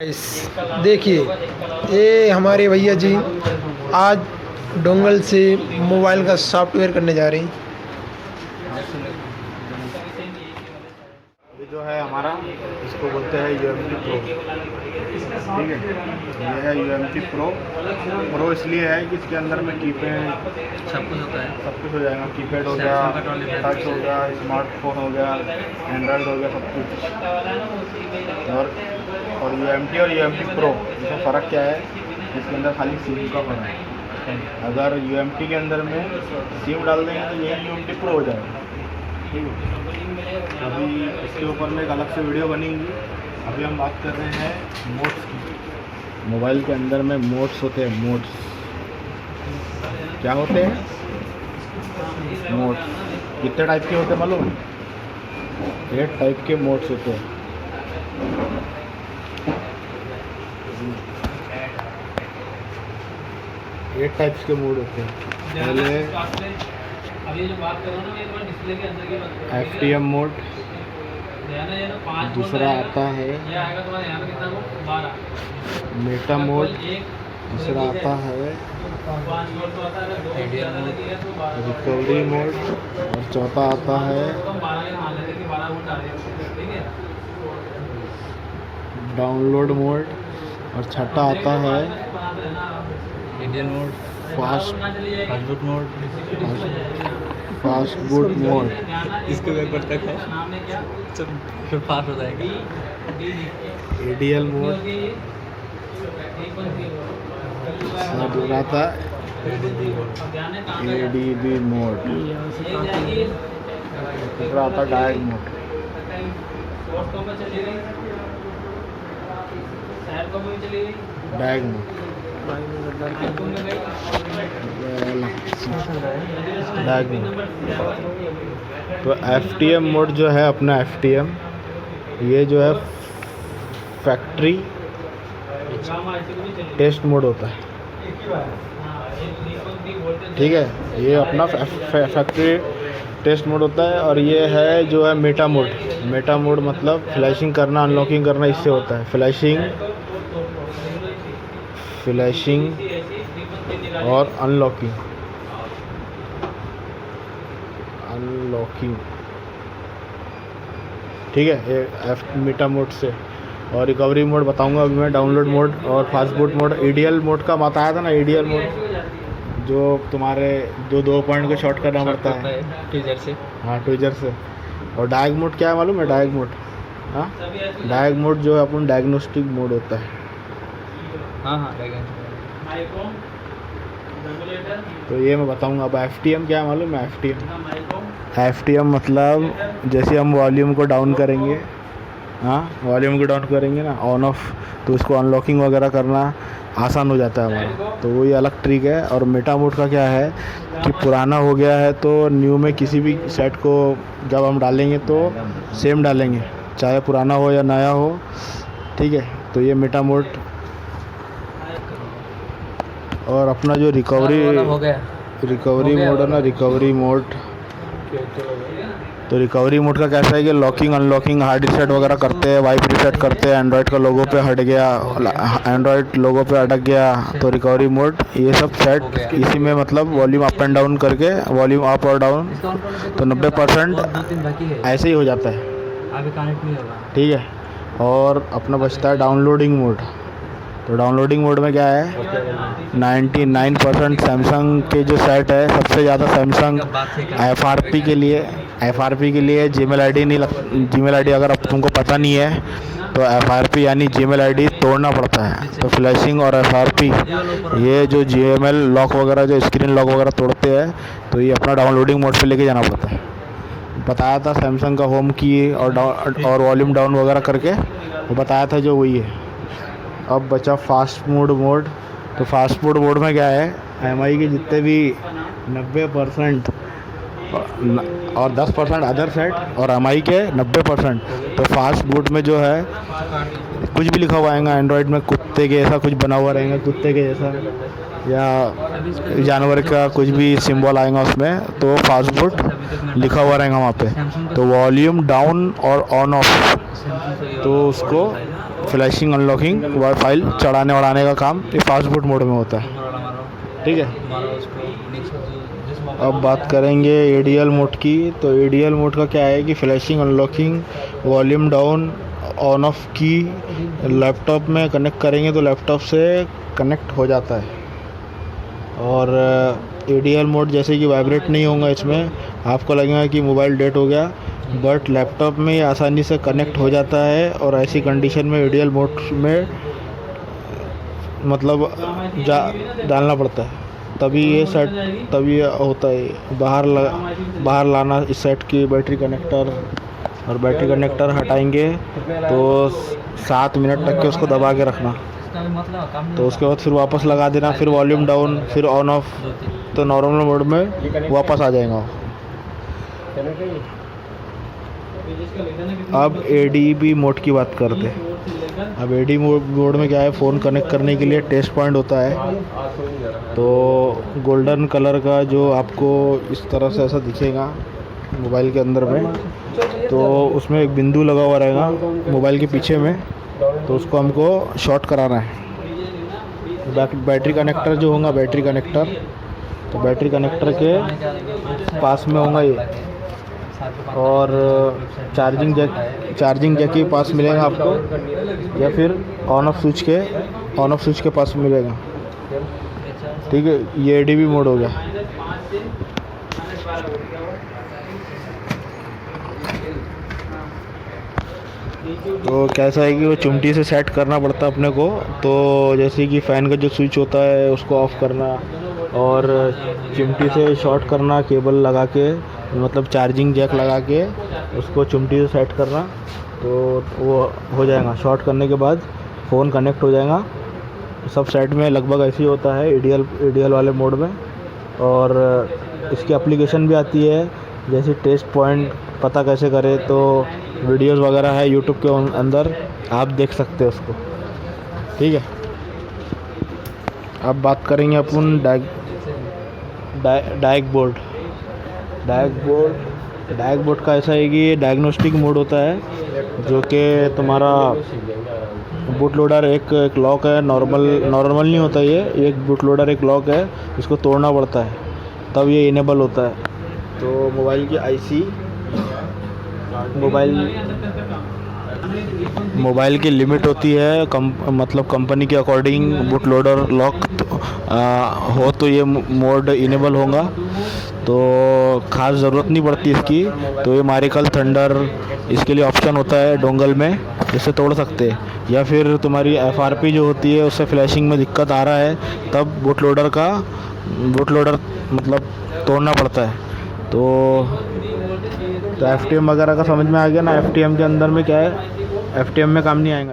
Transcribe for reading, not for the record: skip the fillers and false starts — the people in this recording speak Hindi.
गाइस, देखिए ये हमारे भैया जी आज डोंगल से मोबाइल का सॉफ्टवेयर करने जा रहे हैं। ये जो है हमारा इसको बोलते हैं UMT प्रो। ठीक है, ये है UMT प्रो इसलिए है कि इसके अंदर में कीपैड सब कुछ होता है। सब कुछ हो जाएगा। कीपैड हो गया, टच हो गया, स्मार्टफोन हो गया, एंड्रॉयड हो गया, सब कुछ। और UMT और UMT प्रो इसमें फ़र्क क्या है? इसके अंदर खाली सिम का फ़र्क है। अगर UMT के अंदर में सिम डाल देंगे तो यही UMT प्रो हो जाएगा। ठीक है, अभी इसके ऊपर में एक अलग से वीडियो बनेगी। अभी हम बात कर रहे हैं मोड्स की। मोबाइल के अंदर में मोड्स होते हैं। मोड्स क्या होते हैं? मोड्स कितने टाइप के होते हैं मालूम? 8 टाइप के मोड्स होते हैं। 8 टाइप्स के मोड होते हैं। पहले FTM मोड, दूसरा आता है मेटा मोड, तीसरा आता है रिकवरी मोड और चौथा आता है डाउनलोड मोड और छठा आता है Indian mode, fast boot mode. इसके ऊपर तक है सब फिर फास्ट हो जाएगा। ADL मोड, दूसरा था ADB मोड, दूसरा आता डायरेक्ट मोड। डायरेक्ट मोड तो FTM मोड जो है अपना FTM, ये जो है फैक्ट्री टेस्ट मोड होता है। ठीक है, ये अपना फैक्ट्री टेस्ट मोड होता है। और ये है जो है मेटा मोड। मेटा मोड मतलब फ्लैशिंग करना, अनलॉकिंग करना इससे होता है। फ्लैशिंग और अनलॉकिंग ठीक है, ये मेटा मोड से। और रिकवरी मोड बताऊंगा अभी मैं। डाउनलोड मोड और fast boot mode. EDL mode का बताया था ना, EDL मोड जो तुम्हारे जो 2 पॉइंट को शॉर्ट करना पड़ता है ट्विजर से। हाँ, ट्विजर से। और डायग मोड क्या है मालूम है? डायग मोड, हाँ, डायग मोड जो है अपन डायग्नोस्टिक मोड होता है। हाँ, तो ये मैं बताऊंगा। अब FTM क्या है मालूम है? FTM मतलब जैसे हम वॉल्यूम को डाउन करेंगे, हाँ, वॉल्यूम को डाउन करेंगे ना, ऑन ऑफ, तो उसको अनलॉकिंग वगैरह करना आसान हो जाता है हमारा। तो वो ये अलग ट्रिक है। और मेटा मोड का क्या है कि पुराना हो गया है तो न्यू में किसी भी सेट को जब हम डालेंगे तो सेम डालेंगे, चाहे पुराना हो या नया हो। ठीक है, तो ये मेटा मोड। और अपना जो रिकवरी हो गया। मोड है ना, रिकवरी मोड, तो रिकवरी मोड का कैसा है कि लॉकिंग अनलॉकिंग हार्ड रीसेट वगैरह करते हैं, वाइप रीसेट करते हैं, एंड्रॉयड का लोगो पे हट गया, एंड्रॉयड लोगो पे अटक गया तो रिकवरी मोड ये सब सेट इसी में, मतलब वॉल्यूम अप एंड डाउन करके, वॉल्यूम अप और डाउन तो 90% ऐसे ही हो जाता है। अभी कनेक्ट नहीं होगा। ठीक है, और अपना बचता है डाउनलोडिंग मोड। तो डाउनलोडिंग मोड में क्या है, 99% सैमसंग के जो सेट है, सबसे ज़्यादा सैमसंग FRP के लिए जीमेल आईडी अगर अब तुमको पता नहीं है तो FRP यानी जीमेल आईडी तोड़ना पड़ता है। तो फ्लैशिंग और FRP ये जो GML लॉक वगैरह, जो स्क्रीन लॉक वगैरह तोड़ते हैं, तो ये अपना डाउनलोडिंग मोड पे लेके जाना पड़ता है। बताया था सैमसंग का होम की और वॉल्यूम डाउन वगैरह करके वो बताया था, जो वही है। अब बचा फास्ट मोड। तो फास्ट मोड में क्या है, MI के जितने भी 90% और 10% अदर सेट और MI के 90%, तो फास्ट बूट में जो है कुछ भी लिखा हुआ आएगा एंड्रॉयड में, कुत्ते के जैसा कुछ बना हुआ रहेगा, कुत्ते के जैसा, या जानवर का कुछ भी सिंबल आएगा उसमें, तो फास्ट बूट लिखा हुआ रहेगा वहाँ पे। तो वॉल्यूम डाउन और ऑन ऑफ, तो उसको फ्लैशिंग अनलॉकिंग फाइल चढ़ाने वढ़ाने का काम ये फास्ट बूट मोड में होता है। ठीक है, अब बात करेंगे एडीएल मोड की। तो एडीएल मोड का क्या है कि flashing unlocking, volume down, on off की लैपटॉप में कनेक्ट करेंगे तो लैपटॉप से कनेक्ट हो जाता है। और एडीएल मोड जैसे कि वाइब्रेट नहीं होगा, इसमें आपको लगेगा कि मोबाइल डेड हो गया, बट लैपटॉप में ये आसानी से कनेक्ट हो जाता है। और ऐसी कंडीशन में एडीएल मोड में मतलब डालना पड़ता है, तभी ये होता है। बाहर लाना इस सेट की बैटरी कनेक्टर, और बैटरी कनेक्टर हटाएंगे तो 7 मिनट तक के उसको दबा के रखना, तो उसके बाद फिर वापस लगा देना, फिर वॉल्यूम डाउन, फिर ऑन ऑफ, तो नॉर्मल मोड में वापस आ जाएगा। अब एडीबी मोड की बात करते हैं। अब एडी मोड में क्या है, फ़ोन कनेक्ट करने के लिए टेस्ट पॉइंट होता है। तो गोल्डन कलर का जो आपको इस तरह से ऐसा दिखेगा मोबाइल के अंदर में, तो उसमें एक बिंदु लगा हुआ रहेगा मोबाइल के पीछे में, तो उसको हमको शॉर्ट कराना है। बैटरी कनेक्टर जो होगा, बैटरी कनेक्टर, तो बैटरी कनेक्टर के पास में होगा ये, और चार्जिंग जैक के पास मिलेगा आपको, या फिर ऑन ऑफ स्विच के पास मिलेगा। ठीक है, ये एडीबी मोड हो गया। तो कैसा है कि वो चिमटी से सेट करना पड़ता है अपने को। तो जैसे कि फ़ैन का जो स्विच होता है उसको ऑफ़ करना, और चिमटी से शॉर्ट करना, केबल लगा के, मतलब चार्जिंग जैक लगा के उसको चिमटी से सेट करना, तो वो हो जाएगा। शॉर्ट करने के बाद फ़ोन कनेक्ट हो जाएगा। सब सेट में लगभग ऐसे ही होता है एडीएल वाले मोड में। और इसकी एप्लीकेशन भी आती है, जैसे टेस्ट पॉइंट पता कैसे करें, तो वीडियोस वगैरह है यूट्यूब के अंदर, आप देख सकते हैं उसको। ठीक है, अब बात करेंगे अपन डायग बोर्ड का। ऐसा है कि ये डायग्नोस्टिक मोड होता है, जो कि तुम्हारा बूट लोडर एक लॉक है, नॉर्मल नहीं होता ये एक बूट लोडर एक लॉक है, इसको तोड़ना पड़ता है तब ये इनेबल होता है। तो मोबाइल की आईसी, मोबाइल की लिमिट होती है, मतलब कंपनी के अकॉर्डिंग बूट लोडर लॉक हो तो ये मोड इनेबल होगा। तो ख़ास ज़रूरत नहीं पड़ती इसकी। तो ये मारिकल थंडर इसके लिए ऑप्शन होता है डोंगल में, जिससे तोड़ सकते हैं। या फिर तुम्हारी एफआरपी जो होती है उससे फ्लैशिंग में दिक्कत आ रहा है, तब बूट लोडर मतलब तोड़ना पड़ता है। तो एफटीएम वगैरह का समझ में आ गया ना। एफटीएम के अंदर में क्या है, एफटीएम में काम नहीं आएगा।